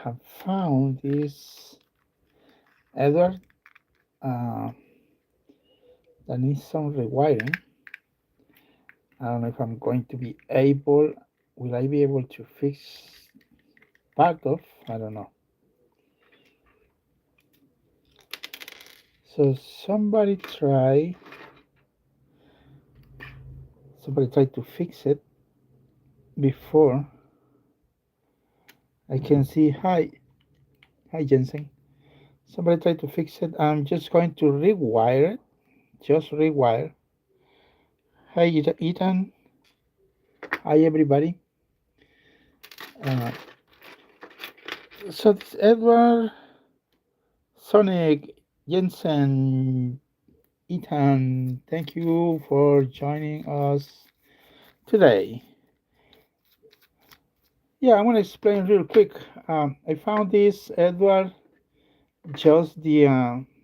have found this Edward that needs some rewiring. I don't know if I'm going to be able, will I be able to fix part of, I don't know. So somebody try to fix it before I can see. Hi Jensen. Somebody try to fix it. I'm just going to rewire it. Just rewire. Hi Ethan. Hi everybody. Uh, so this Edward, Sonic, Jensen, Ethan, thank you for joining us today. Yeah, I want to explain real quick. I found this Edward, just the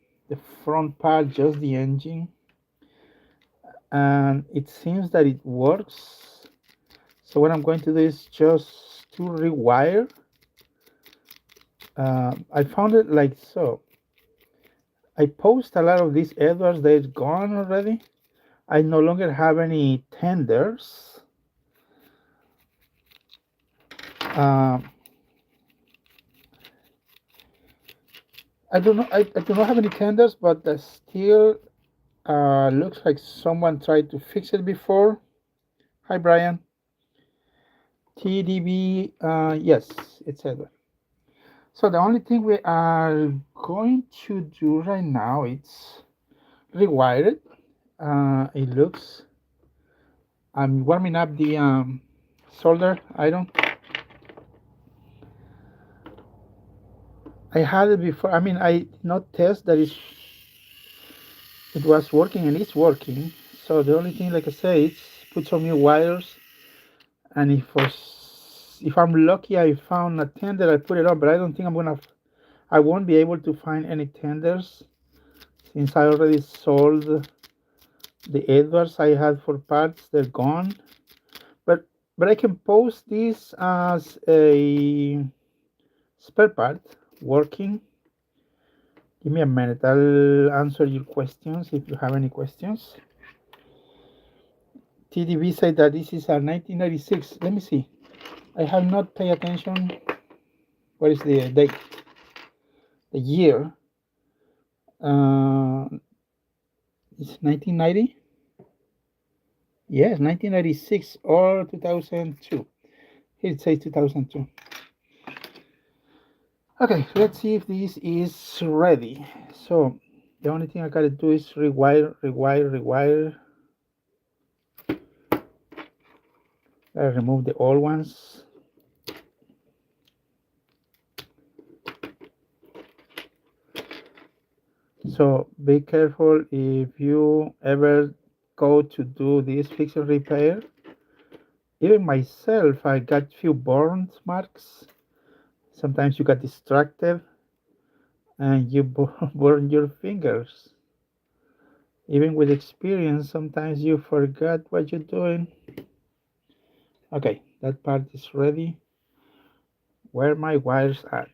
front part, just the engine, and it seems that it works. So what I'm going to do is just to rewire. I found it like so. I post a lot of these Edwards, they're gone already. I no longer have any tenders. I do not have any tenders, but still looks like someone tried to fix it before. Hi Brian. TDB, yes, it's Edward. So the only thing we are going to do right now is rewire it. It looks, I'm warming up the solder iron. I had it before. I mean, I did not test that it was working, and it's working. So the only thing, like I say, is put some new wires, and if I'm lucky, I found a tender, I put it on. But I don't think I won't be able to find any tenders, since I already sold the Edwards I had for parts. They're gone. But I can post this as a spare part working. Give me a minute. I'll answer your questions if you have any questions. TDB said that this is a 1996. Let me see. I have not paid attention. What is the date? The year? It's 1990? Yes, 1996 or 2002. Here it says 2002. Okay, let's see if this is ready. So the only thing I gotta do is rewire. Gotta remove the old ones. So be careful if you ever go to do this fix and repair. Even myself, I got few burn marks. Sometimes you got distracted and you burn your fingers. Even with experience, sometimes you forgot what you're doing. Okay, that part is ready. Where are my wires at?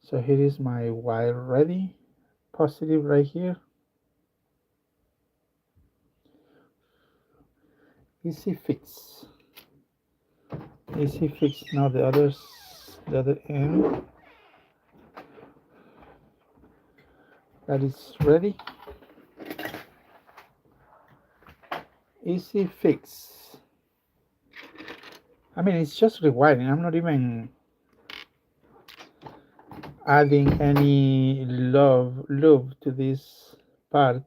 So here is my wire ready. Positive right here. Easy fix. Easy fix. Now the other end. That is ready. Easy fix. I mean, it's just rewiring. I'm not even adding any lube to this part.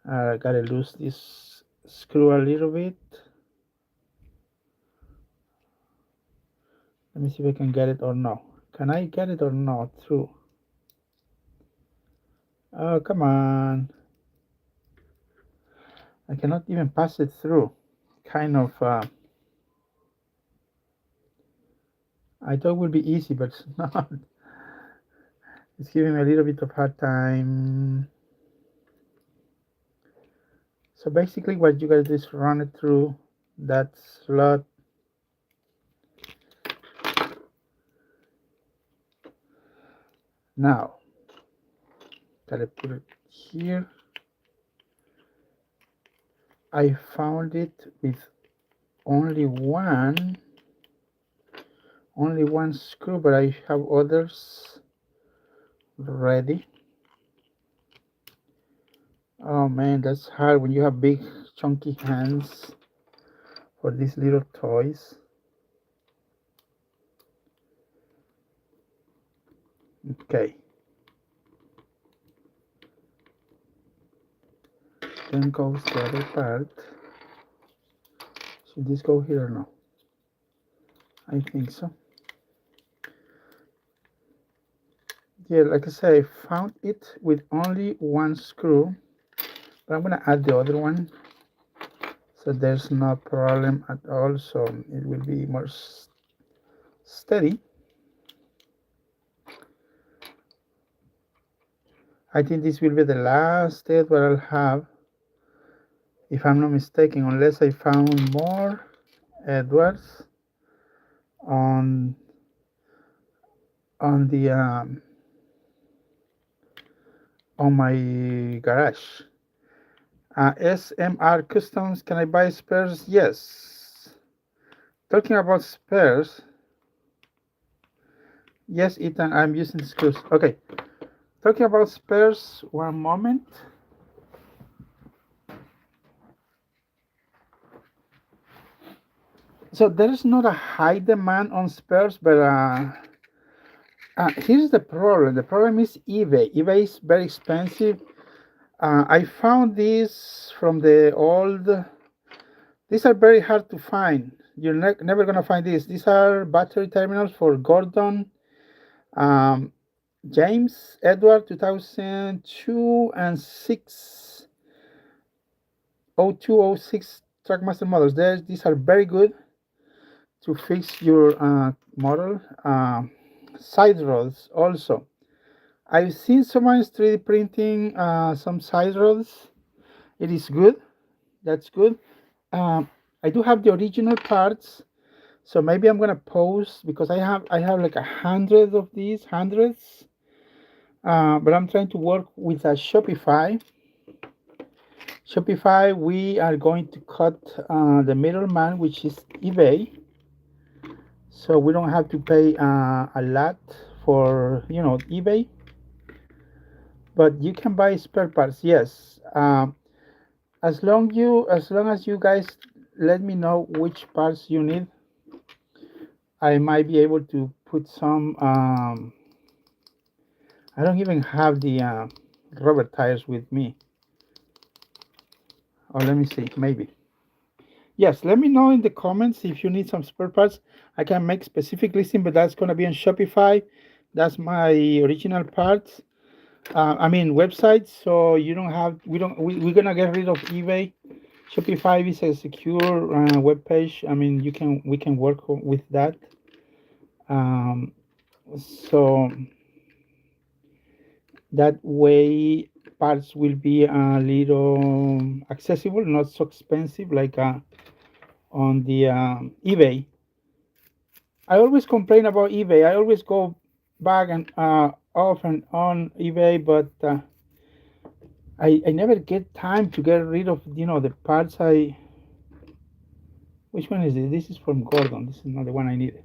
I gotta lose this screw a little bit. Let me see if I can get it or no. Can I get it or not through? Oh, come on. I cannot even pass it through. Kind of, I thought it would be easy, but it's not. It's giving me a little bit of hard time. So basically what you gotta do is run it through that slot. Now, gotta put it here. I found it with only one screw, but I have others ready. Oh man, that's hard when you have big chunky hands for these little toys. Okay, then goes the other part. Should this go here or no? I think so. Yeah, like I say, I found it with only one screw, but I'm gonna add the other one, so there's no problem at all, so it will be more steady. I think this will be the last step that I'll have, if I'm not mistaken, unless I found more Edwards on the on my garage. SMR Customs, can I buy spares? Yes. Talking about spares, yes, Ethan, I'm using screws. Okay, talking about spares, one moment. So there is not a high demand on spares, but here's the problem. The problem is eBay. eBay is very expensive. I found these from the old. These are very hard to find. You're never gonna find these. These are battery terminals for Gordon, James, Edward, 2002 and 6, 0206 Trackmaster models. These are very good to fix your model. Side rods also. I've seen someone 3D printing some side rods. It is good. That's good. I do have the original parts, so maybe I'm gonna post, because I have like 100 of these, hundreds. But I'm trying to work with a Shopify. Shopify, we are going to cut the middleman, which is eBay, so we don't have to pay a lot for eBay. But you can buy spare parts, yes. As long as you guys let me know which parts you need, I might be able to put some. I don't even have the rubber tires with me. Or let me see, maybe. Yes, let me know in the comments if you need some spare parts. I can make specific listing, but that's gonna be on Shopify. That's my original parts. I mean website, so you don't have. We're gonna get rid of eBay. Shopify is a secure web page. I mean, we can work with that. So that way parts will be a little accessible, not so expensive like on the eBay. I always complain about eBay. I always go back and off and on eBay, but I never get time to get rid of the parts. Which one is this? This is from Gordon. This is not the one I needed.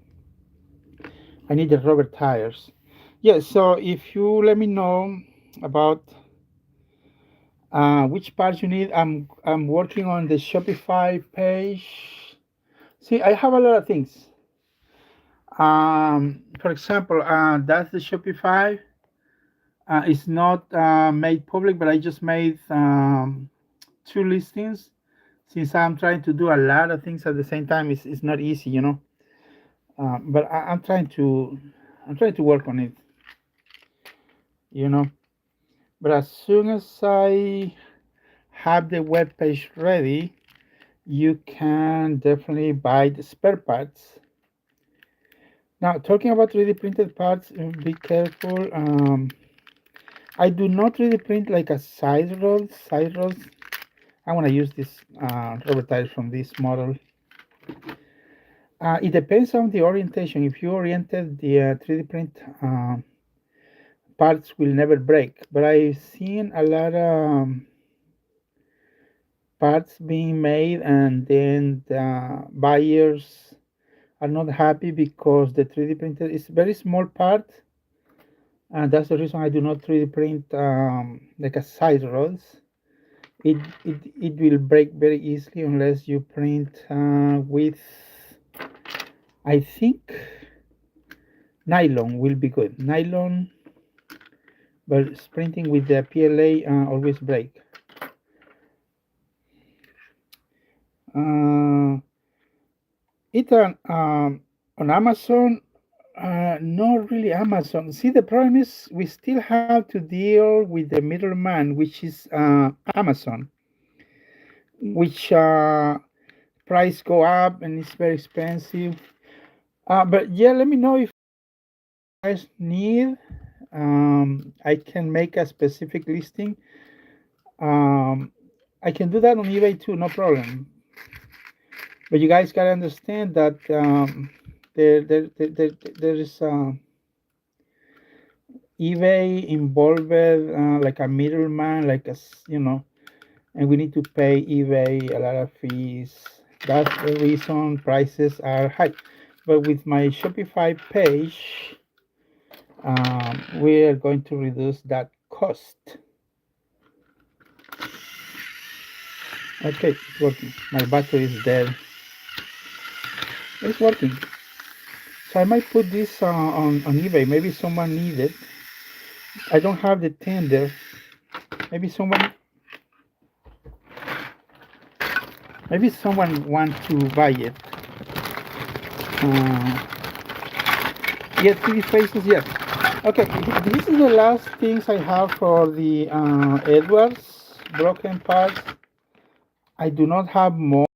I need the rubber tires. Yes, so if you let me know about which parts you need, I'm working on the Shopify page. See, I have a lot of things. For example, that's the Shopify. It's not made public, but I just made 2 listings. Since I'm trying to do a lot of things at the same time, it's not easy, but I'm trying to work on it. But as soon as I have the web page ready, you can definitely buy the spare parts. Now, talking about 3D printed parts, be careful. I do not 3D print like a side rods. I'm gonna use this rubber tires from this model. It depends on the orientation. If you oriented the 3D print parts will never break. But I've seen a lot of parts being made, and then the buyers are not happy because the 3D printer is very small part, and that's the reason I do not 3D print like a side rods. It will break very easily unless you print with, I think, nylon will be good. Nylon, but printing with the PLA always break. Uh, it on Amazon, not really Amazon. See, the problem is we still have to deal with the middleman, which is Amazon, which price go up and it's very expensive. But yeah, let me know if you guys need. I can make a specific listing. Um, I can do that on eBay too, no problem. But you guys gotta understand that there is eBay involved like a middleman, like and we need to pay eBay a lot of fees. That's the reason prices are high. But with my Shopify page, we are going to reduce that cost. Okay, it's working. My battery is dead. It's working. So I might put this on eBay. Maybe someone need it. I don't have the tender. Maybe someone want to buy it. Get 3D faces, yes. Okay, this is the last things I have for the Edwards broken parts. I do not have more.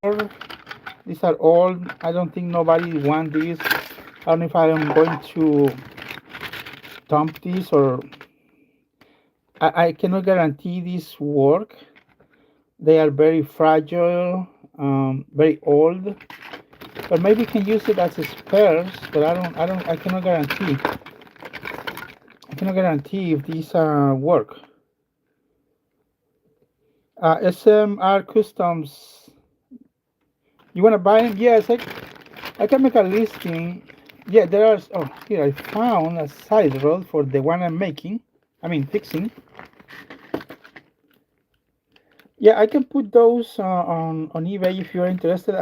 These are all. I don't think nobody want these. I don't know if I am going to dump these or I cannot guarantee this work. They are very fragile, very old. But maybe can use it as a spares. But I cannot guarantee. I cannot guarantee if these work. SMR Customs. You want to buy them? Yes, I can make a listing. Yeah, there are. Oh, here I found a side rod for the one I'm making. I mean, fixing. Yeah, I can put those on eBay if you're interested.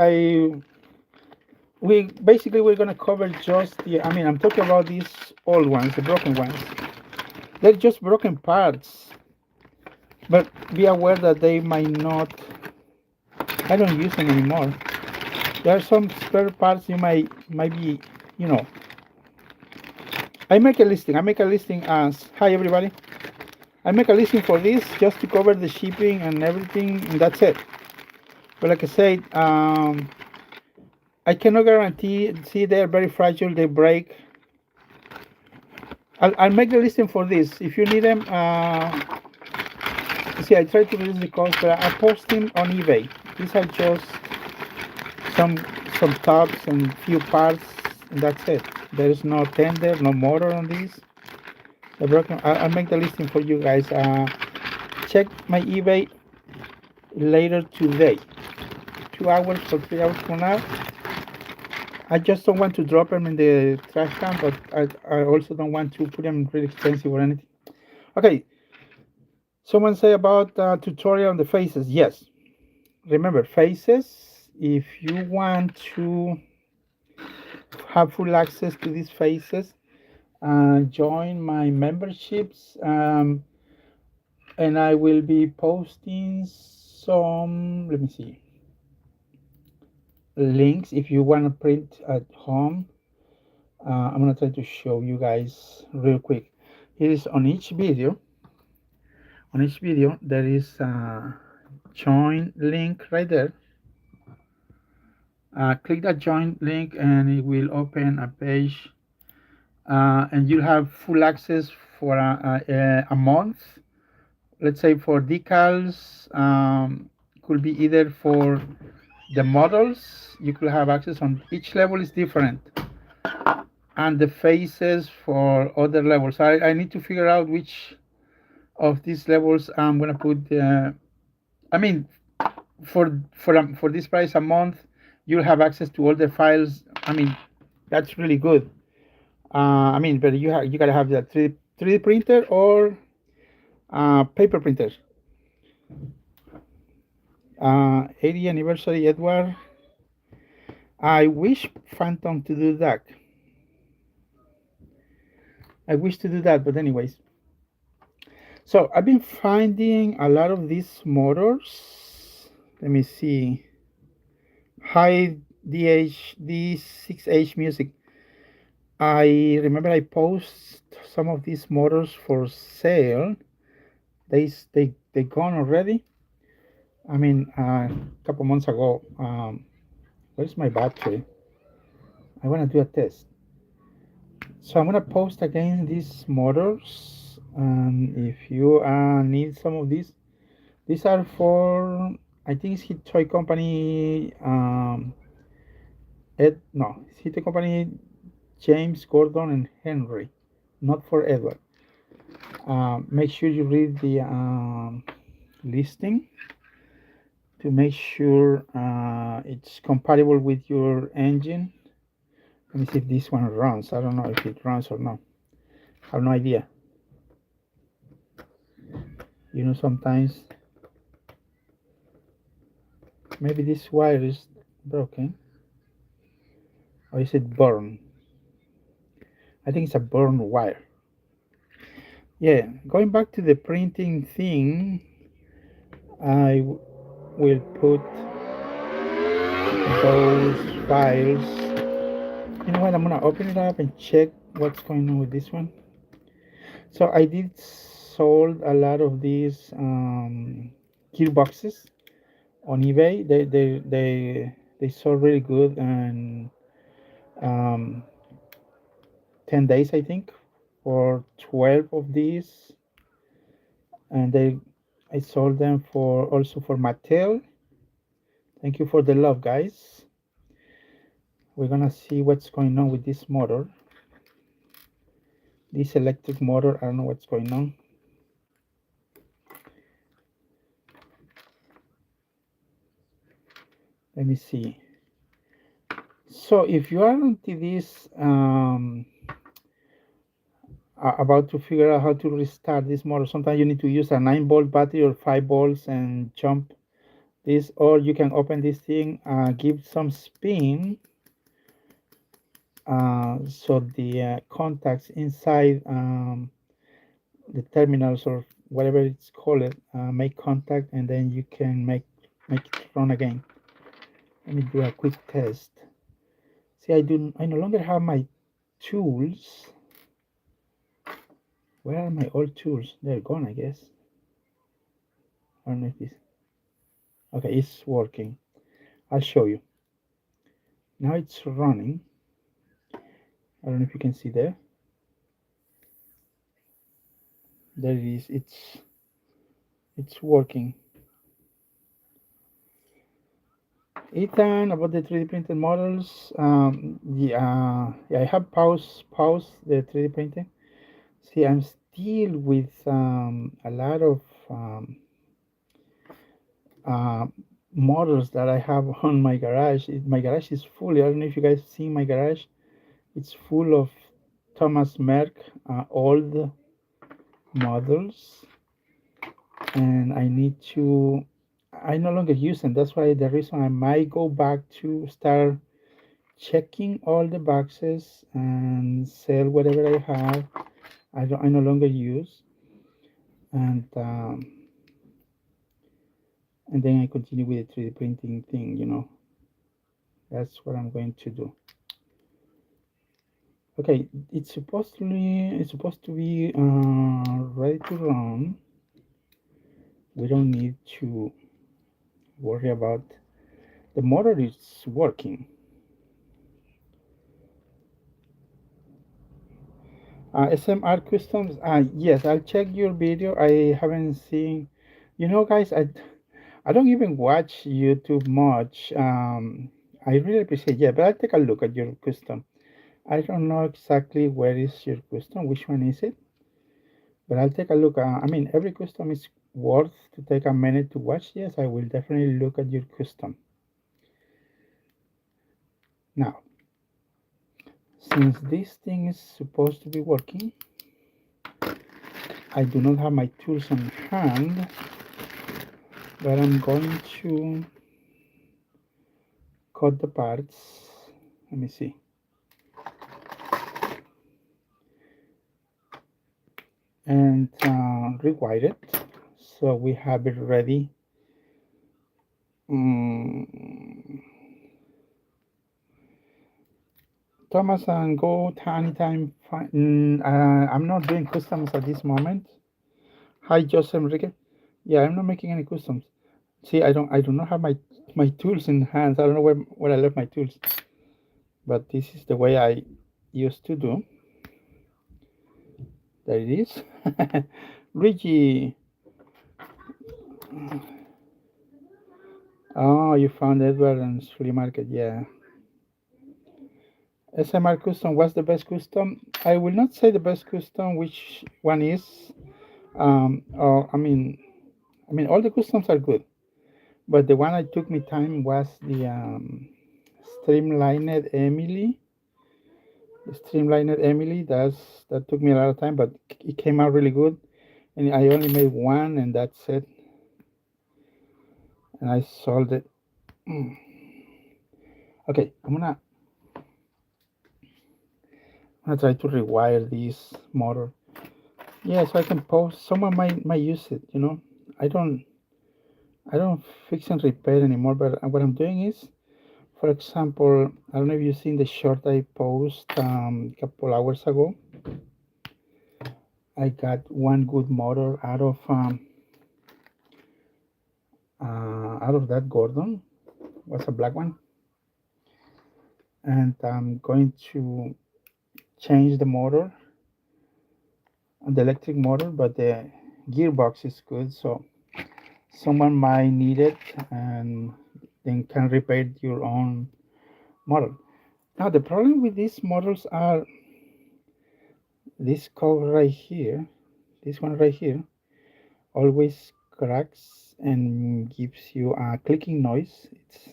We're gonna cover just the. I mean, I'm talking about these old ones, the broken ones. They're just broken parts, but be aware that they might not. I don't use them anymore. There are some spare parts you might be, you know. I make a listing as hi everybody. I make a listing for this just to cover the shipping and everything, and that's it. But like I said, I cannot guarantee. See, they're very fragile. They break. I'll make the listing for this. If you need them, see, I try to reduce the cost, but I post them on eBay. These are just some tubs and few parts, and that's it. There is no tender, no motor on these. The broken. I'll make the listing for you guys. Check my eBay later today. 2 hours or 3 hours from now. I just don't want to drop them in the trash can, but I also don't want to put them really expensive or anything. Okay. Someone say about tutorial on the faces. Yes. Remember, faces, if you want to have full access to these faces, join my memberships, and I will be posting some, let me see, links if you want to print at home. I'm going to try to show you guys real quick. Here is on each video. On each video, there is a join link right there. Click that join link and it will open a page, and you'll have full access for a month. Let's say for decals, could be either for the models you could have access on each level is different, and the faces for other levels. I need to figure out which of these levels I'm gonna put. I mean, for this price a month, you'll have access to all the files. I mean, that's really good. I mean, but you gotta have the 3D printer or paper printer. 80th anniversary, Edward. I wish Phantom to do that. I wish to do that, but anyways. So I've been finding a lot of these motors. Let me see. High D6H music. I remember I post some of these motors for sale. They gone already. I mean, a couple months ago. Where's my battery? I want to do a test. So I'm gonna post again these motors, and if you need some of these are for, I think it's Hit Toy Company. It's Hit Toy Company James, Gordon, and Henry, not for Edward. Make sure you read the listing to make sure it's compatible with your engine. Let me see if this one runs. I don't know if it runs or not. I have no idea. You know, sometimes maybe this wire is broken. Or is it burn? I think it's a burn wire. Yeah, going back to the printing thing, I will put those files. You know what? I'm gonna open it up and check what's going on with this one. So I did sold a lot of these gearboxes on eBay. They sold really good, and um, 10 days I think for 12 of these, and I sold them for also for Mattel. Thank you for the love, guys. We're gonna see what's going on with this motor, this electric motor. I don't know what's going on. Let me see. So if you are into this about to figure out how to restart this motor, sometimes you need to use a 9-volt battery or 5 volts and jump this, or you can open this thing, give some spin, so the contacts inside the terminals or whatever it's called make contact, and then you can make it run again. Let me do a quick test. See, I no longer have my tools. Where are my old tools? They're gone, I guess. I don't know if this. Okay, it's working. I'll show you. Now it's running. I don't know if you can see there. There it is. It's working. Ethan, about the 3D printed models. Yeah, I have paused the 3D printing. See, I'm still with a lot of models that I have on my garage. My garage is full. I don't know if you guys see my garage. It's full of Thomas Merck old models, and I no longer use them. That's why the reason I might go back to start checking all the boxes and sell whatever I have. I no longer use, and then I continue with the 3D printing thing. You know, that's what I'm going to do. Okay, it's supposed to be ready to run. We don't need to worry about the motor is working. SMR Customs. Yes, I'll check your video. I haven't seen. You know, guys, I don't even watch YouTube much. I really appreciate, yeah, but I'll take a look at your custom. I don't know exactly where is your custom, which one is it, but I'll take a look. I mean, every custom is worth to take a minute to watch. Yes, I will definitely look at your custom. Now, since this thing is supposed to be working, I do not have my tools on hand, but I'm going to cut the parts. Let me see. And rewire it so we have it ready. Thomas, and go anytime. I'm not doing customs at this moment. Hi, Joseph Enrique. Yeah, I'm not making any customs. See, I do not have my tools in hands. I don't know where I left my tools, but this is the way I used to do. There it is. Richie. Oh, you found Edward and Flea Market. Yeah. SMR custom. What's the best custom? I will not say the best custom. Which one is? Or I mean, all the customs are good, but the one I took me time was the streamlined Emily. The streamlined Emily. That took me a lot of time, but it came out really good. And I only made one, and that's it. And I sold it. Okay, I'm gonna try to rewire this motor. Yeah, so I can post. Someone might use it. You know, I don't I don't fix and repair anymore. But what I'm doing is, for example, I don't know if you've seen the short I post a couple hours ago. I got one good motor out of that Gordon. Was a black one, and I'm going to change the motor, the electric motor, but the gearbox is good, so someone might need it and then can repair your own model. Now the problem with these models are this cog right here, this one right here, always cracks and gives you a clicking noise. It's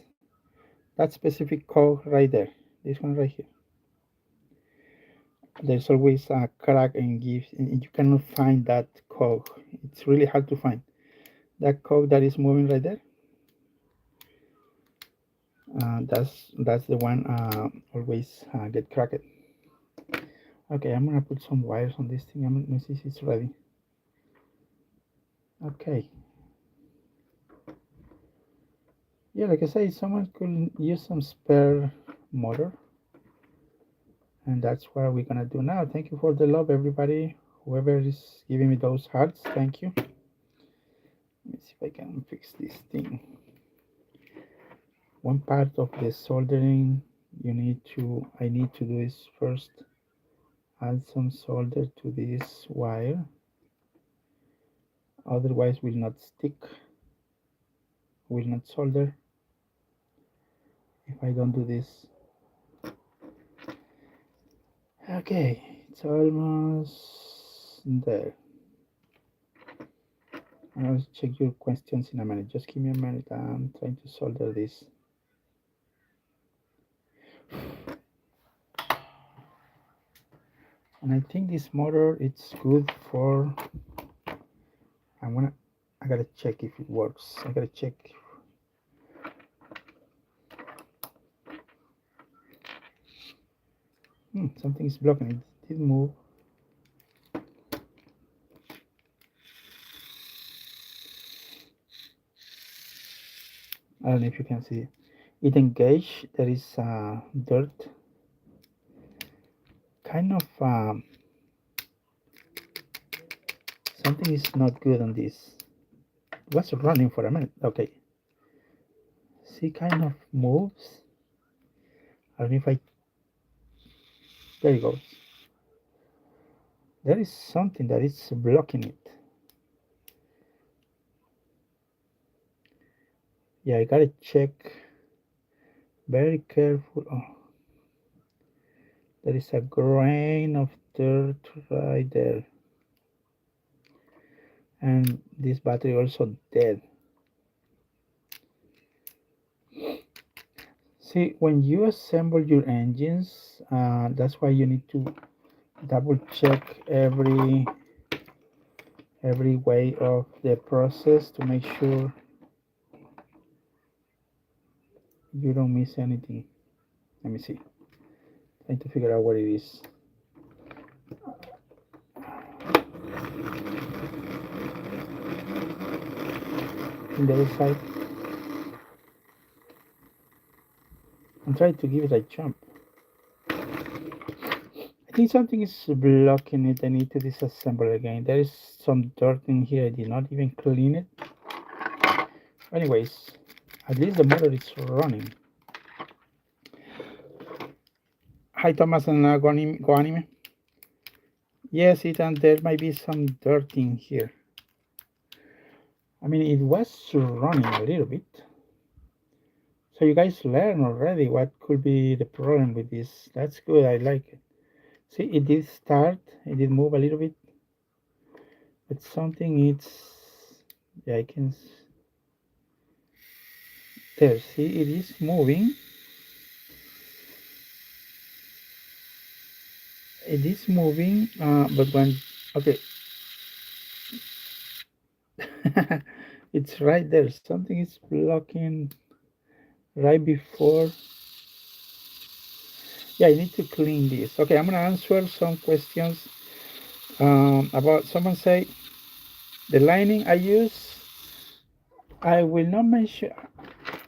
that specific cog right there, this one right here. There's always a crack and you cannot find that cog. It's really hard to find that cog that is moving right there. That's the one always get cracked. Okay, I'm gonna put some wires on this thing. Let me see if it's ready. Okay. Yeah, like I say, someone could use some spare motor, and that's what we're gonna do now. Thank you for the love, everybody. Whoever is giving me those hearts, thank you. Let me see if I can fix this thing. One part of the soldering I need to do is first add some solder to this wire, otherwise will not stick, will not solder if I don't do this. Okay, it's almost there. I'll check your questions in a minute. Just give me a minute. I'm trying to solder this. And I think this motor it's good for. I gotta check if it works. I gotta check. Something is blocking it. It did move. I don't know if you can see it engaged. There is dirt. Kind of something is not good on this. It was running for a minute. Okay. See, kind of moves. I don't know if I. There it goes. There is something that is blocking it. Yeah, I gotta check very careful. Oh, there is a grain of dirt right there, and this battery also dead. See, when you assemble your engines, that's why you need to double check every way of the process to make sure you don't miss anything. Let me see. Trying to figure out what it is. On the other side, I'm trying to give it a jump. I think something is blocking it. I need to disassemble again. There is some dirt in here. I did not even clean it. Anyways, at least the motor is running. Hi Thomas and Go Anime. Yes, Ethan, there might be some dirt in here. I mean, it was running a little bit. So you guys learn already what could be the problem with this. That's good. I like it. See, it did start. It did move a little bit. But something it's... Yeah, I can... There, see, it is moving. It is moving, but when... Okay. It's right there. Something is blocking right before... Yeah, I need to clean this. Okay, I'm gonna answer some questions about someone say the lining I use. I will not mention.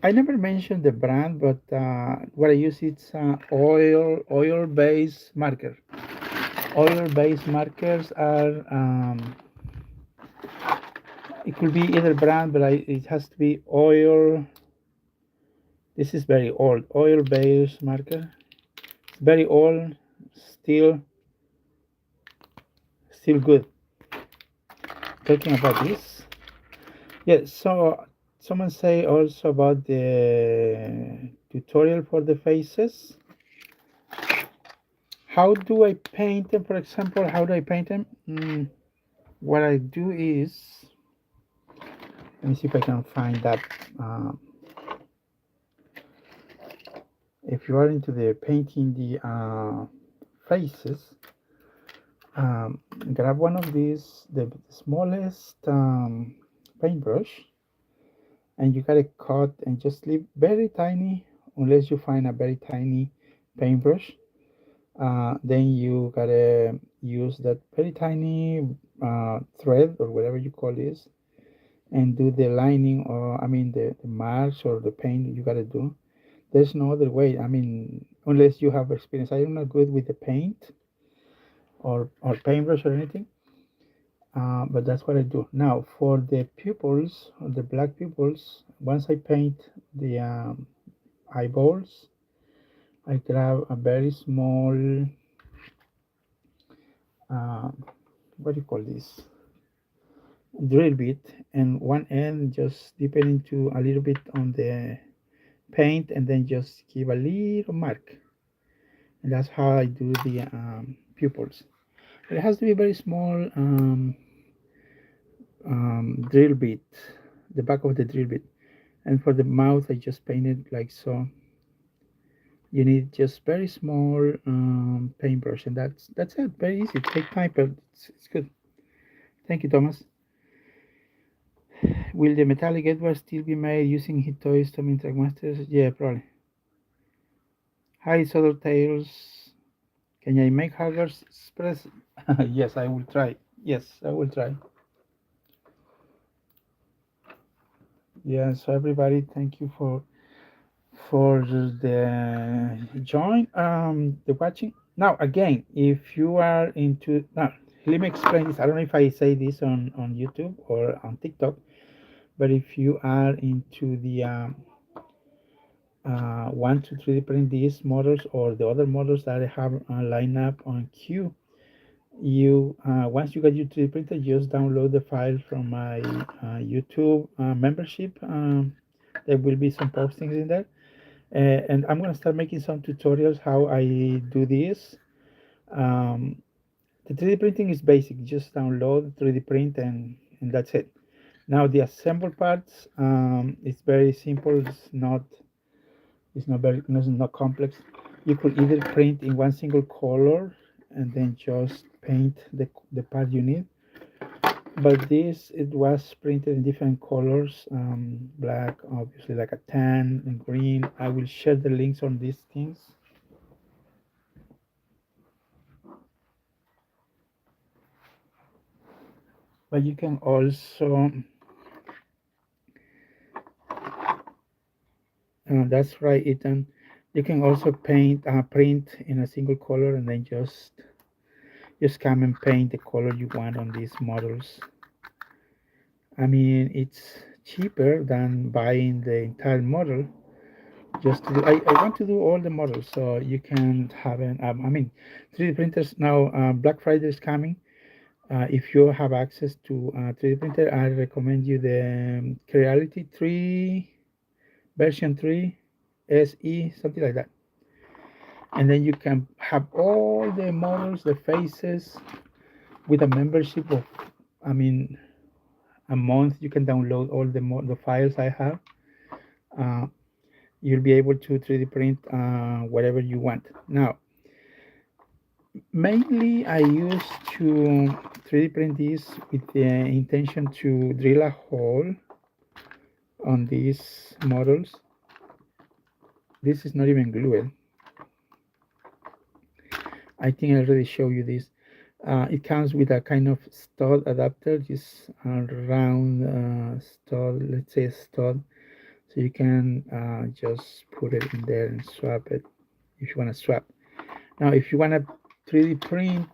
I never mentioned the brand, but what I use it's oil-based marker. Oil-based markers are it could be either brand, but it has to be oil. This is very old oil-based marker. It's very old, still good. Talking about this, yeah. So someone say also about the tutorial for the faces. How do I paint them? For example, how do I paint them? What I do is, let me see if I can find that. If you are into the painting the faces, grab one of these, the smallest paintbrush, and you gotta cut and just leave very tiny, unless you find a very tiny paintbrush. Then you gotta use that very tiny thread or whatever you call this, and do the lining, or I mean the marks or the paint you gotta do. There's no other way. I mean, unless you have experience. I'm not good with the paint or paintbrush or anything. But that's what I do. Now for the pupils, the black pupils, once I paint the eyeballs, I grab a very small, uh, what do you call this? Drill bit, and one end just dip it into a little bit on the paint, and then just give a little mark. And that's how I do the pupils. It has to be very small drill bit, the back of the drill bit. And for the mouth, I just painted like so. You need just very small paintbrush, and that's it. Very easy. Take time, but it's good. Thank you, Thomas. Will the metallic Edward still be made using hit toys, Tomy Trackmasters? Yeah, probably. Hi, Solar Tails. Can I make Haggard's Express? Yes, I will try. Yes, I will try. Yeah, so everybody, thank you for the join the watching. Now again, if you are into now, let me explain this. I don't know if I say this on YouTube or on TikTok, but if you are into the 1 to 3D print these models or the other models that I have lined up on queue, you once you get your 3D printer, just download the file from my YouTube membership There will be some postings in there, and I'm gonna start making some tutorials how I do this. Um, the 3D printing is basic. Just download 3D print and that's it. Now the assemble parts, it's very simple. It's not complex. You could either print in one single color and then just paint the part you need. But this, it was printed in different colors, black, obviously like a tan and green. I will share the links on these things. But you can also, that's right, Ethan. You can also print in a single color and then just come and paint the color you want on these models. I mean, it's cheaper than buying the entire model. Just to do, I want to do all the models, so you can have an. I mean, 3D printers now. Black Friday is coming. If you have access to 3D printer, I recommend you the Creality 3 version 3 SE, something like that. And then you can have all the models, the faces, with a membership of, I mean, a month. You can download all the files I have. Uh, you'll be able to 3D print whatever you want. Now, mainly I used to 3D print this with the intention to drill a hole on these models. This is not even glued. I think I already showed you this. It comes with a kind of stud adapter, just a round stud, let's say a stud. So you can just put it in there and swap it if you want to swap. Now, if you want to 3D print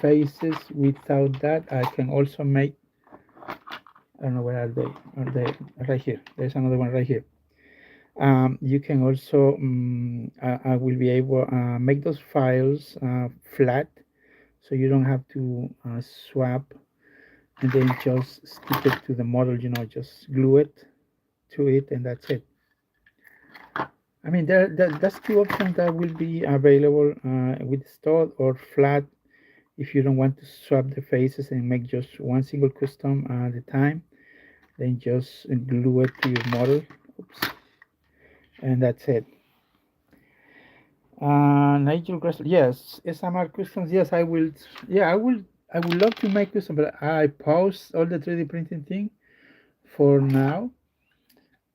faces without that, I can also make, I don't know, where are they? Are they right here? There's another one right here. You can also, I will be able to make those files flat, so you don't have to swap and then just stick it to the model, just glue it to it and that's it. I mean, that's two options that will be available with stud or flat. If you don't want to swap the faces and make just one single custom at a time, then just glue it to your model. Oops. And that's it. Nigel Gressler, yes. SMR customs, yes, I will. Yeah, I would love to make custom, but I pause all the 3D printing thing for now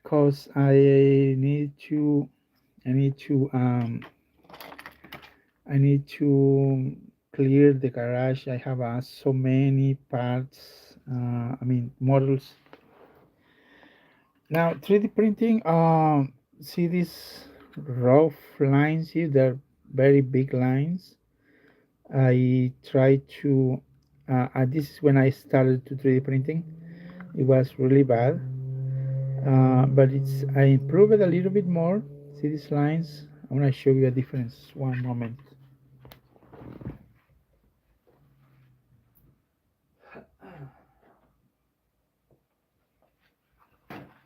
because I need to I need to clear the garage. I have so many parts. I mean models. Now 3D printing. See these rough lines here? They're very big lines. I try to. This is when I started to 3D printing. It was really bad, but I improved it a little bit more. See these lines? I'm gonna show you a difference. One moment.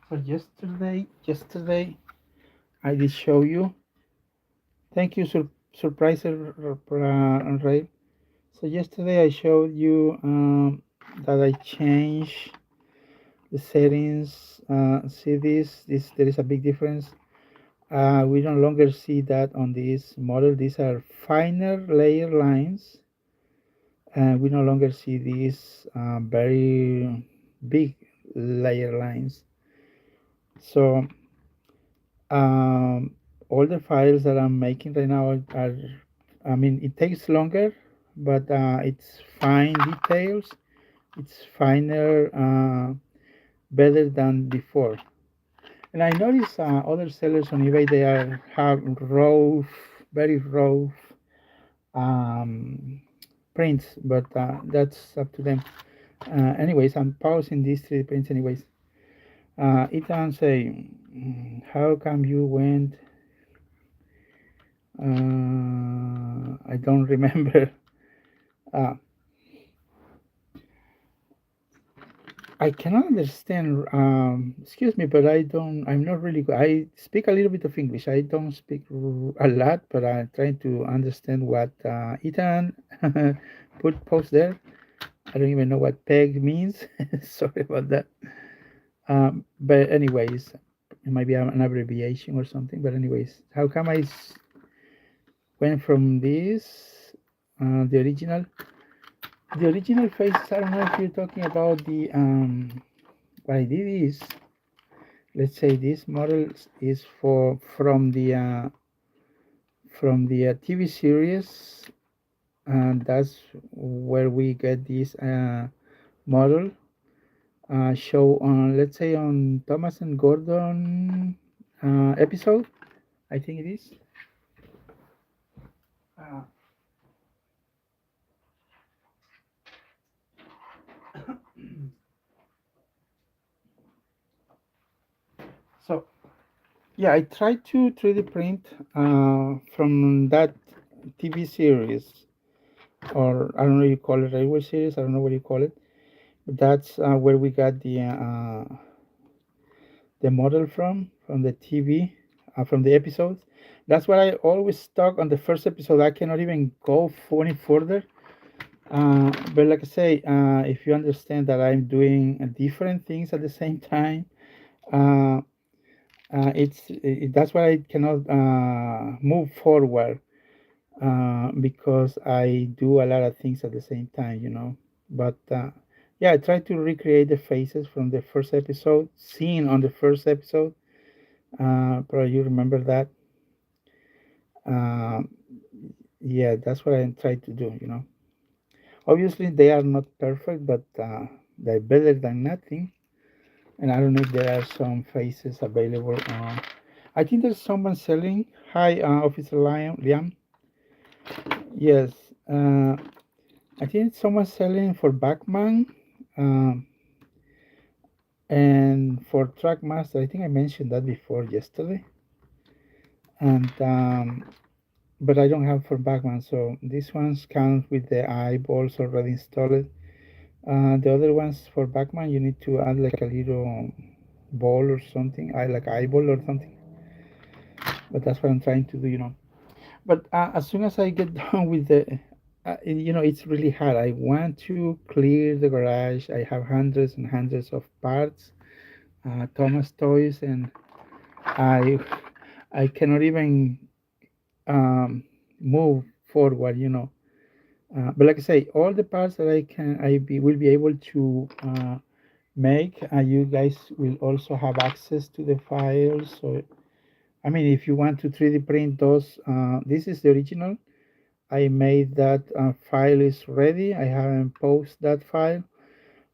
So yesterday I did show you. Thank you, Surpriser Ray. So yesterday I showed you that I changed the settings. See this there is a big difference. We no longer see that on this model. These are finer layer lines, and we no longer see these very big layer lines. So all the files that I'm making right now are, I mean, it takes longer, but it's fine details. It's finer, better than before. And I notice other sellers on eBay, they have raw, very raw um, prints, but that's up to them. Anyways, I'm pausing these three prints anyways. Ethan say, how come you went? I don't remember. Uh, I cannot understand. Excuse me, but I don't. I'm not really good. I speak a little bit of English. I don't speak a lot, but I'm trying to understand what Ethan put post there. I don't even know what peg means. Sorry about that. But anyways, it might be an abbreviation or something. But anyways, how come went from this the original faces? I don't know if you're talking about the what I did is, let's say this model is for from the TV series, and that's where we get this model show on, let's say, on Thomas and Gordon episode, I think it is. Uh, so yeah, I tried to 3D print from that TV series, or I don't know, you call it railway series. I don't know what you call it. That's where we got the model from the TV, from the episodes. That's why I always stuck on the first episode. I cannot even go any further. But like I say, if you understand that I'm doing different things at the same time, uh, that's why I cannot move forward, because I do a lot of things at the same time, you know. But yeah, I try to recreate the faces from the first episode, seen on the first episode. Probably you remember that. Um, yeah, that's what I try to do, you know. Obviously, they are not perfect, but they're better than nothing. And I don't know if there are some faces available. I think there's someone selling. Hi, Officer Liam. Yes, I think someone's selling for Backman, um, and for Trackmaster. I think I mentioned that before yesterday. And but I don't have for Backman, so these ones count with the eyeballs already installed. The other ones for Backman, you need to add like a little ball or something, I like eyeball or something. But that's what I'm trying to do, you know. But as soon as I get done with you know, it's really hard. I want to clear the garage. I have hundreds and hundreds of parts, Thomas toys, and I I cannot even um, move forward, you know. But like I say, all the parts that will be able to make. You guys will also have access to the files. So, I mean, if you want to 3D print those, this is the original. I made that file is ready. I haven't posted that file.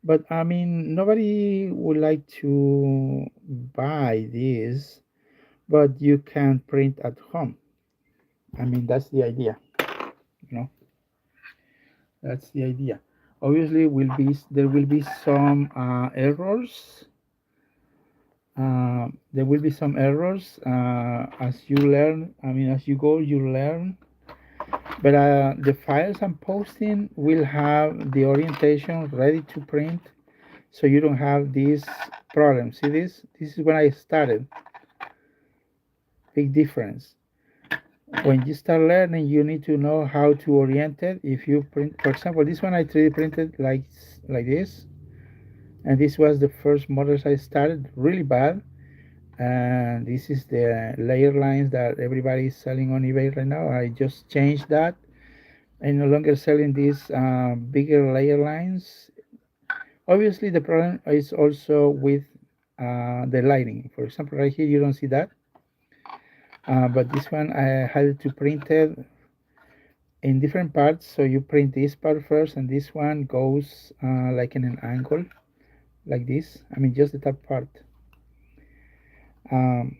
But I mean, nobody would like to buy this, but you can print at home. I mean, that's the idea, you know, that's the idea. Obviously, there will be some errors. There will be some errors as you learn. I mean, as you go, you learn. But the files I'm posting will have the orientation ready to print, so you don't have this problem. See this? This is when I started. Big difference. When you start learning, you need to know how to orient it. If you print, for example, this one I 3D printed like this, and this was the first models I started. Really bad. And this is the layer lines that everybody is selling on eBay right now. I just changed that. I'm no longer selling these bigger layer lines. Obviously, the problem is also with the lighting. For example, right here, you don't see that. But this one, I had to print it in different parts. So you print this part first, and this one goes like in an angle, like this. I mean, just the top part. Um,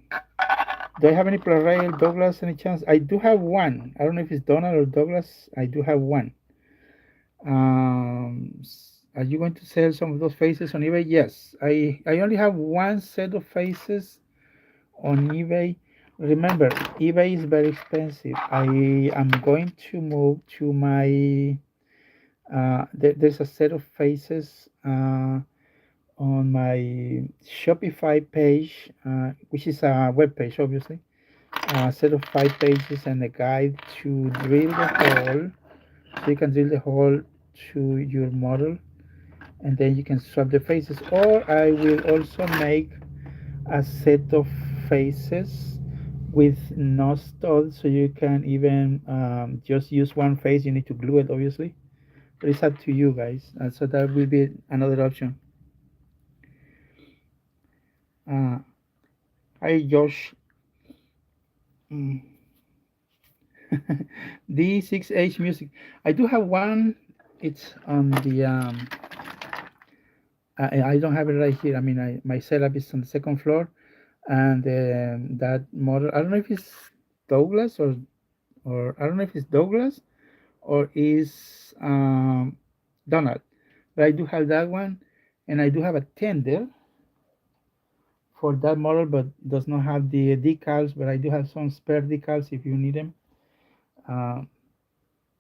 do I have any Plarail, Douglas, any chance? I do have one. I don't know if it's Donald or Douglas. I do have one. Are you going to sell some of those faces on eBay? Yes. I only have one set of faces on eBay. Remember, eBay is very expensive. I am going to move to my, there's a set of faces on my Shopify page, which is a web page, obviously, a set of 5 pages and a guide to drill the hole. So you can drill the hole to your model, and then you can swap the faces. Or I will also make a set of faces with no studs, so you can even just use one face. You need to glue it, obviously, but it's up to you guys. So that will be another option. Uh, Hi, Josh. Mm. D6H music. I do have one. It's on the. I don't have it right here. I mean, my setup is on the second floor, and that model. I don't know if it's Douglas or I don't know if it's Douglas or is Donald, but I do have that one, and I do have a tender for that model, but does not have the decals. But I do have some spare decals if you need them. Uh,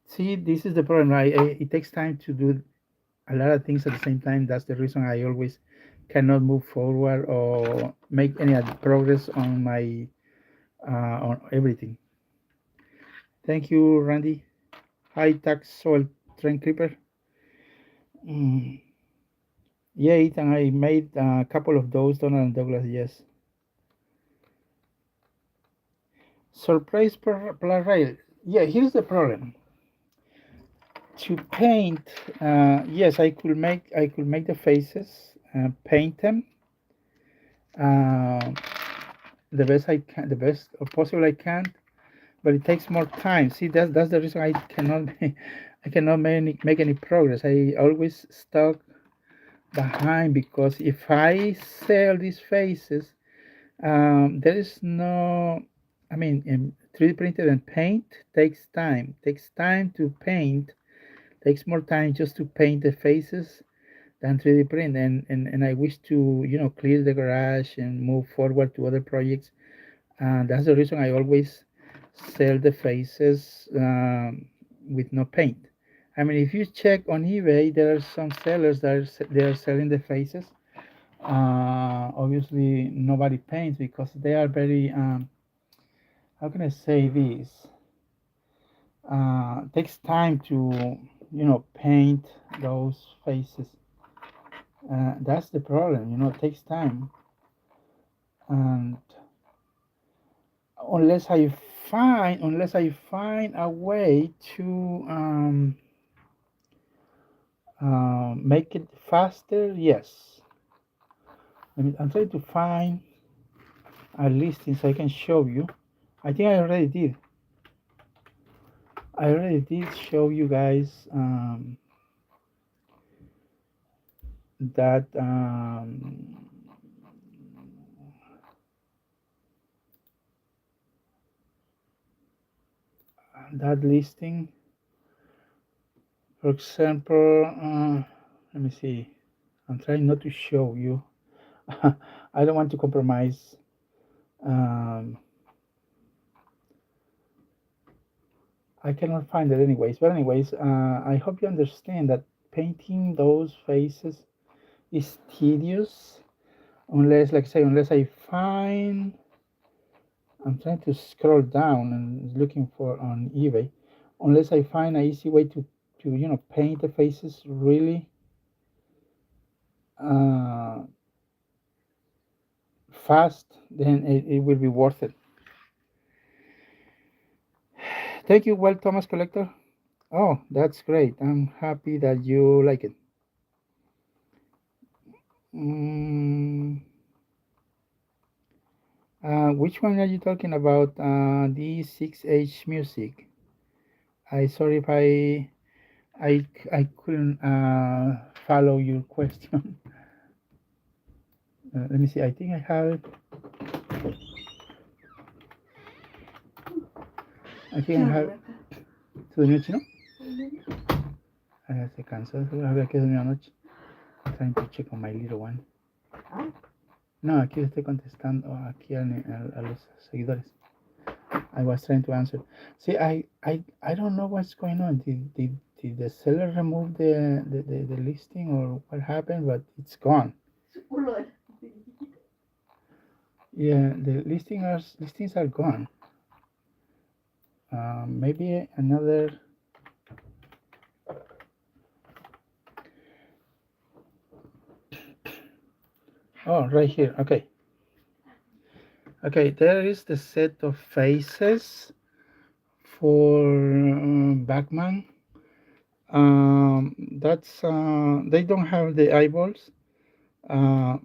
See, this is the problem, right? It takes time to do a lot of things at the same time. That's the reason I always cannot move forward or make any progress on my on everything. Thank you, Randy. Hi, Tax Soul Train Clipper. Mm. Yeah, Ethan, I made a couple of those, Donald and Douglas, yes. Surprise Plarail. Yeah, here's the problem. To paint, yes, I could make the faces, paint them, uh, the best I can, the best possible I can, but it takes more time. See, that's the reason I cannot I cannot make any progress. I always stuck behind because if I sell these faces, there is no. I mean, 3D printed and paint takes time. Takes time to paint. Takes more time just to paint the faces than 3D print. And I wish to clear the garage and move forward to other projects. And that's the reason I always sell the faces with no paint. I mean, if you check on eBay, there are some sellers that they are selling the faces. Obviously, nobody paints because they are very. How can I say this? Takes time to paint those faces. That's the problem. It takes time, and unless I find a way to make it faster, yes. I'm trying to find a listing so I can show you. I think I already did. I already did show you guys that that listing. For example, let me see. I'm trying not to show you. I don't want to compromise. Um, I cannot find it anyways. But anyways, I hope you understand that painting those faces is tedious unless, like I say, unless I find. I'm trying to scroll down and looking for on eBay. Unless I find an easy way to paint the faces really uh, fast, then it will be worth it. Thank you, well, Thomas Collector. Oh, that's great. I'm happy that you like it. Mm, which one are you talking about? D6H music. I sorry if I couldn't follow your question. Let me see. I think I have it. I think I have. ¿Se durmió Chino? Se cansó. Seguro había que dormir anoche. Trying to check on my little one. No, aquí le estoy contestando aquí a los seguidores. I was trying to answer. See, I don't know what's going on. Did the seller remove the listing or what happened? But it's gone. Yeah, the listings are gone. Maybe another. Oh, right here. Okay. Okay, there is the set of faces for Batman. That's they don't have the eyeballs. Uh,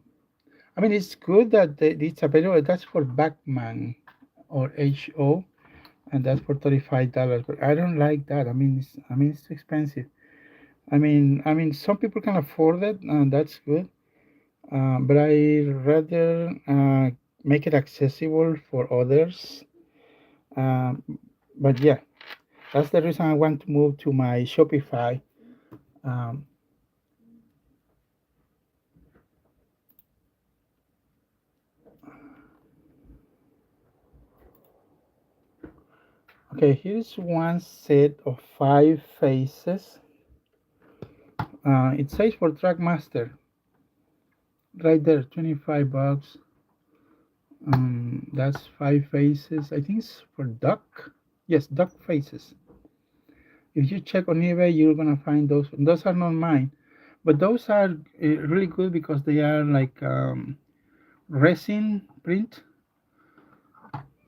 I mean, it's good that it's available. That's for Batman or HO, and that's for $35. But I don't like that. I mean, it's too expensive. I mean, some people can afford it, and that's good. But I rather make it accessible for others. Um, but yeah, that's the reason I want to move to my Shopify. Um, okay, here's one set of 5 faces. It says for Trackmaster right there, 25 bucks. That's 5 faces. I think it's for duck. Yes, duck faces. If you check on eBay, you're gonna find those. Those are not mine, but those are really good because they are like resin print.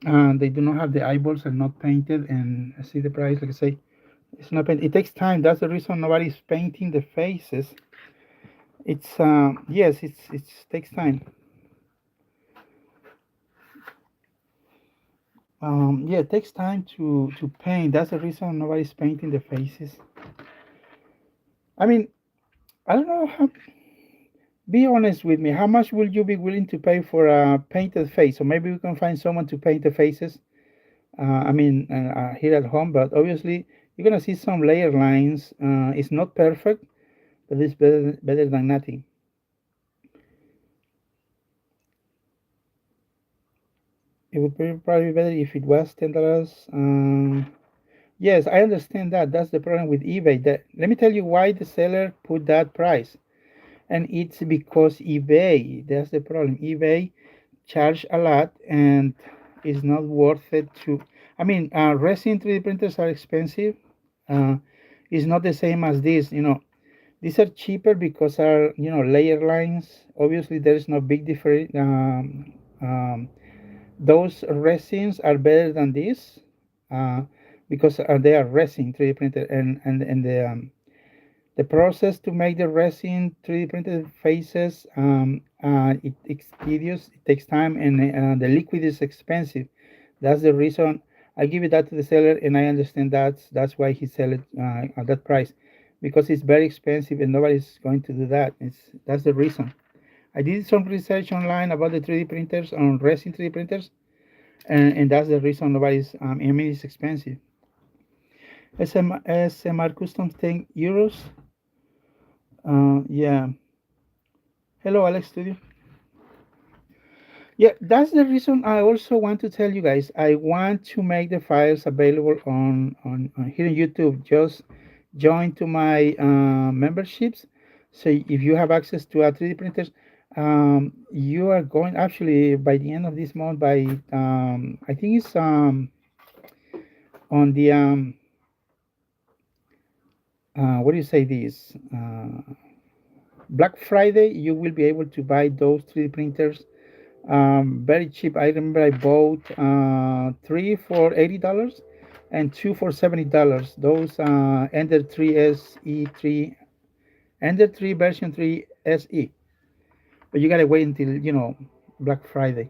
They do not have the eyeballs and not painted. And I see the price. Like I say, it's not painted. It takes time. That's the reason nobody's painting the faces. It's yes, it takes time. Yeah, it takes time to paint. That's the reason nobody's painting the faces. I mean, I don't know how. Be honest with me. How much will you be willing to pay for a painted face? So maybe we can find someone to paint the faces. Here at home, but obviously you're gonna see some layer lines. It's not perfect, but it's better than nothing. It would probably be better if it was $10. Yes, I understand that. That's the problem with eBay. Let me tell you why the seller put that price, and it's because eBay. That's the problem. eBay charge a lot, and it's not worth it to. Resin 3D printers are expensive. Uh, it's not the same as this. These are cheaper because are layer lines. Obviously, there is no big difference. Those resins are better than this because they are resin 3D printed, and the process to make the resin 3D printed faces, it's tedious, it takes time, and the liquid is expensive. That's the reason I give it that to the seller, and I understand that's why he sell it at that price, because it's very expensive and nobody's going to do that. That's the reason. I did some research online about the 3D printers on resin 3D printers, and that's the reason nobody's. It's expensive. SMR Customs 10 euros. Yeah. Hello, Alex Studio. Yeah, that's the reason I also want to tell you guys. I want to make the files available on here on YouTube. Just join to my memberships. So if you have access to a 3D printers, you are going actually by the end of this month. By I think it's on the what do you say this Black Friday. You will be able to buy those 3D printers very cheap. I remember I bought 3 for $80 and 2 for $70. Those Ender 3 SE3, Ender 3 version 3 SE. But you gotta wait until Black Friday.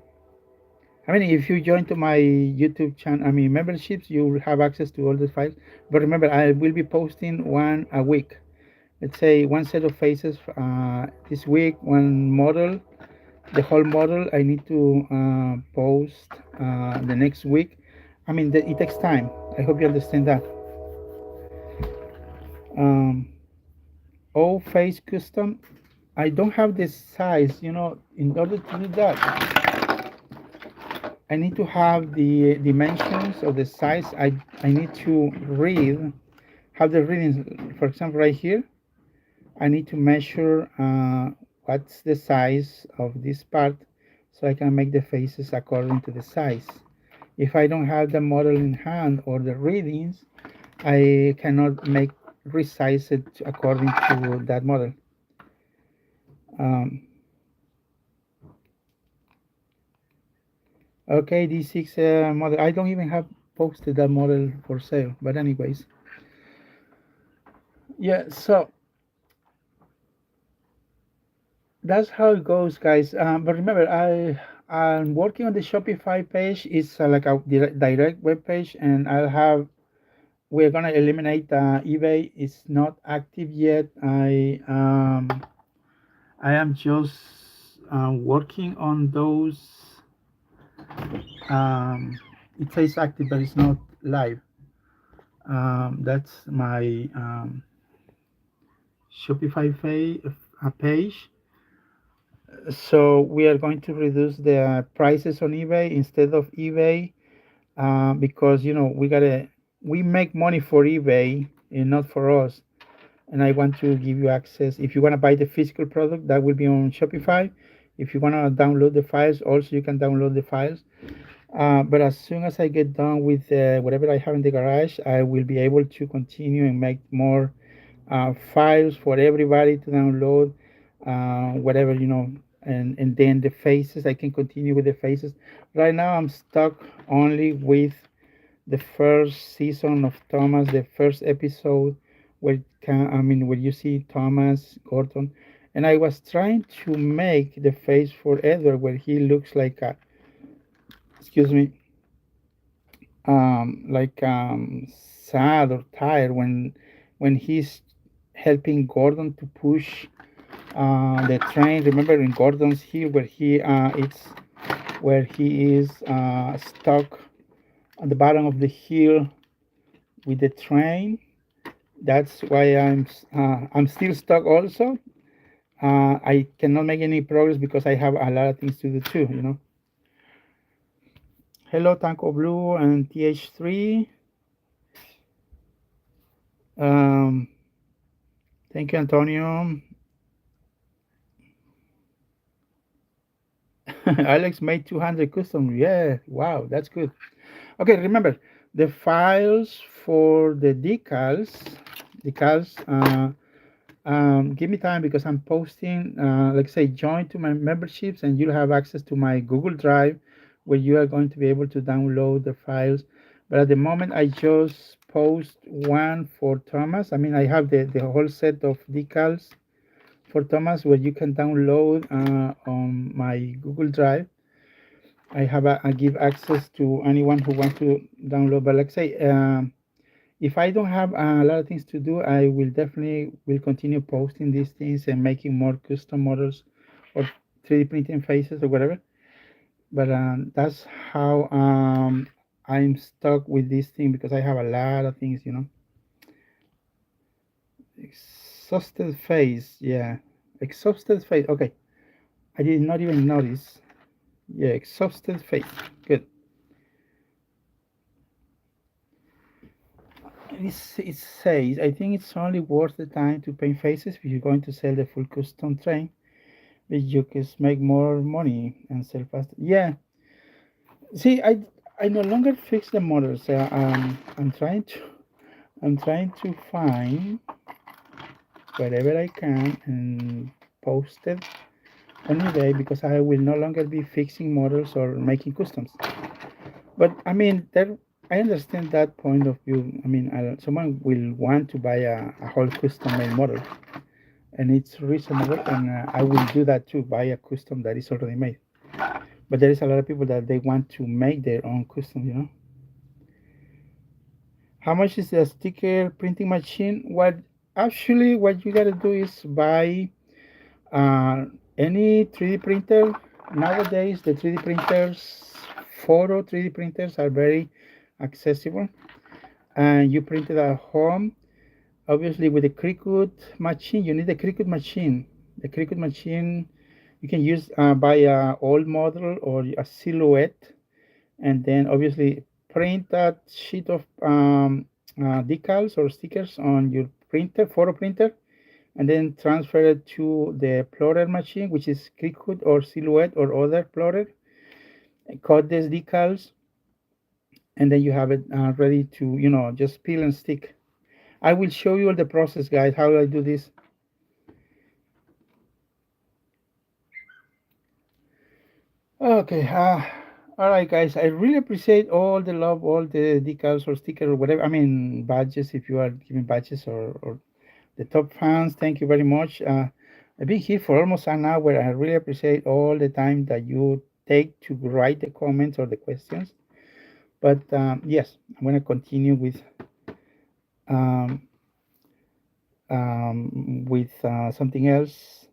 If you join to my YouTube channel, memberships, you will have access to all the files. But remember, I will be posting one a week. Let's say one set of faces this week, one model, the whole model I need to post the next week. It takes time. I hope you understand that. All face custom. I don't have the size. In order to do that, I need to have the dimensions of the size. I need to have the readings. For example, right here, I need to measure what's the size of this part, so I can make the faces according to the size. If I don't have the model in hand or the readings, I cannot make resize it according to that model. Um, okay, D6 model. I don't even have posted that model for sale. But anyways, yeah. So that's how it goes, guys. But remember, I'm working on the Shopify page. It's like a direct web page, and we're gonna eliminate eBay. It's not active yet. I am just working on those. Um, it says active, but it's not live. That's my Shopify page. So we are going to reduce the prices on eBay instead of eBay, because we make money for eBay and not for us. And I want to give you access. If you want to buy the physical product, that will be on Shopify. If you want to download the files, also you can download the files. But as soon as I get done with whatever I have in the garage, I will be able to continue and make more files for everybody to download, whatever, and then the faces, I can continue with the faces. Right now, I'm stuck only with the first season of Thomas, the first episode where you see Thomas Gordon, and I was trying to make the face for Edward where he looks like a, excuse me, sad or tired when he's helping Gordon to push the train. Remember in Gordon's Hill where he is stuck at the bottom of the hill with the train. That's why I'm still stuck also. I cannot make any progress because I have a lot of things to do too. Hello, Tanko Blue and TH3. Um, Thank you, Antonio. Alex made 200 custom. Yeah, wow, that's good. Okay, remember the files for the decals. Give me time because I'm posting, like say, join to my memberships, and you'll have access to my Google Drive where you are going to be able to download the files. But at the moment, I just post one for Thomas. I mean, I have the whole set of decals for Thomas where you can download on my Google Drive. I give access to anyone who wants to download. But like say, if I don't have a lot of things to do, I will definitely will continue posting these things and making more custom models or 3D printing faces or whatever. But that's how I'm stuck with this thing because I have a lot of things. Exhausted face, yeah. Exhausted face, okay. I did not even notice. Yeah, exhausted face, good. It says, I think it's only worth the time to paint faces if you're going to sell the full custom train, but you can make more money and sell faster. Yeah. See, I no longer fix the models. I'm trying to find wherever I can and post it on eBay because I will no longer be fixing models or making customs. But I mean, I understand that point of view. I mean, someone will want to buy a whole custom-made model, and it's reasonable, and I will do that too, buy a custom that is already made. But there is a lot of people that they want to make their own custom. How much is the sticker printing machine? What you gotta do is buy uh, any 3D printer. Nowadays, the 3D printers, photo 3D printers are very accessible, and you print it at home. Obviously, with the Cricut machine, you need a Cricut machine. The Cricut machine, you can use buy a old model or a silhouette, and then obviously print that sheet of decals or stickers on your printer, photo printer, and then transfer it to the Plarail machine, which is Cricut or Silhouette or other Plarail. Cut these decals, and then you have it ready to, just peel and stick. I will show you the process, guys, how I do this. Okay, all right, guys. I really appreciate all the love, all the decals or stickers or whatever. I mean, badges if you are giving badges or the top fans. Thank you very much. I've been here for almost an hour. I really appreciate all the time that you take to write the comments or the questions. But yes, I'm gonna continue um, something else.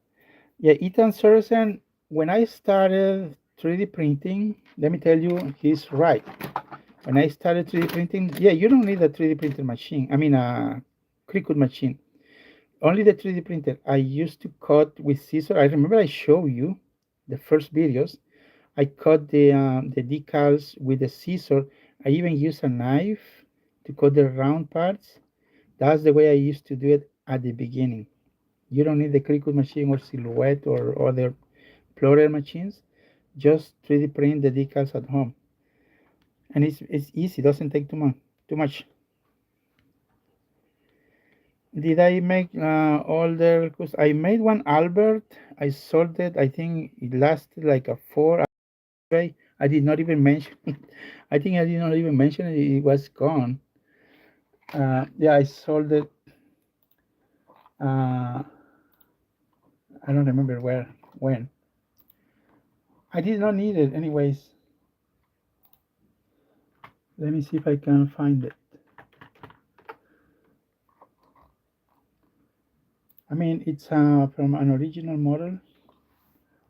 Yeah, Ethan Sorensen. When I started 3D printing, let me tell you, he's right. When I started 3D printing, yeah, you don't need a 3D printer machine. I mean, a Cricut machine. Only the 3D printer. I used to cut with scissors. I remember I showed you the first videos. I cut the decals with the scissor. I even used a knife to cut the round parts. That's the way I used to do it at the beginning. You don't need the Cricut machine or Silhouette or other Plarail machines. Just 3D print the decals at home, and it's easy. Doesn't take too much. Did I make all the? Cause I made one Albert. I sold it. I think it lasted like a 4. I did not even mention. I think I did not even mention it. It was gone. Yeah, I sold it. Uh, I don't remember where when. I did not need it anyways. Let me see if I can find it. I mean, it's from an original model.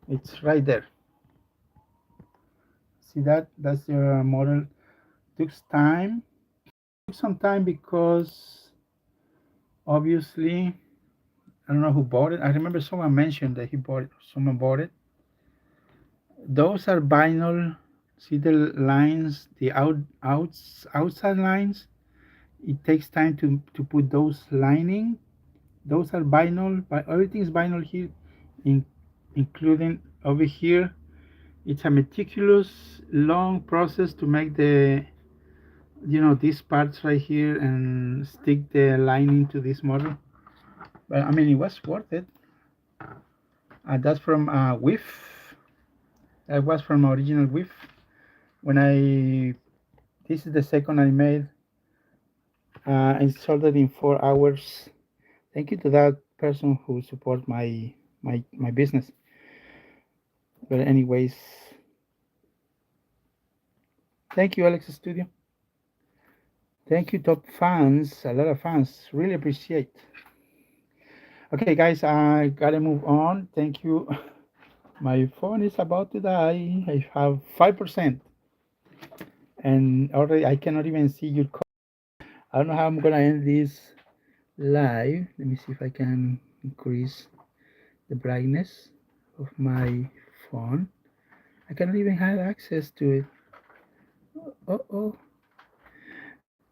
It's right there. See that? That's your model. Took time. Took some time because obviously I don't know who bought it. I remember someone mentioned that he bought it. Someone bought it. Those are vinyl. See the lines, the outside lines. It takes time to put those lining. Those are vinyl. But everything is vinyl here, in, including over here. It's a meticulous, long process to make these parts right here and stick the lining to this model. But I mean, it was worth it. That's from WIF. That was from original WIF. This is the second I made. I sold it in 4 hours. Thank you to that person who supports my business. But anyways, thank you, Alex Studio. Thank you, top fans. A lot of fans. Really appreciate. Okay, guys, I gotta move on. Thank you. My phone is about to die. I have 5%, and already I cannot even see your. I don't know how I'm gonna end this live. Let me see if I can increase the brightness of my phone. I cannot even have access to it. Oh.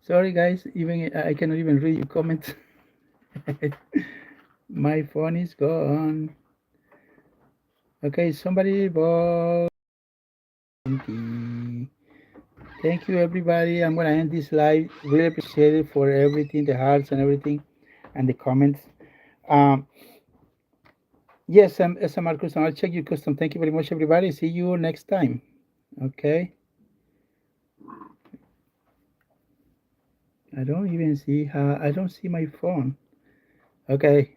Sorry, guys. Even I cannot even read your comments. My phone is gone. Okay, somebody bought. Thank you, everybody. I'm gonna end this live. Really appreciate it for everything, the hearts and everything, and the comments. Um, yes, SMR Custom. I'll check your custom. Thank you very much, everybody. See you next time. Okay. I don't even see how. I don't see my phone. Okay.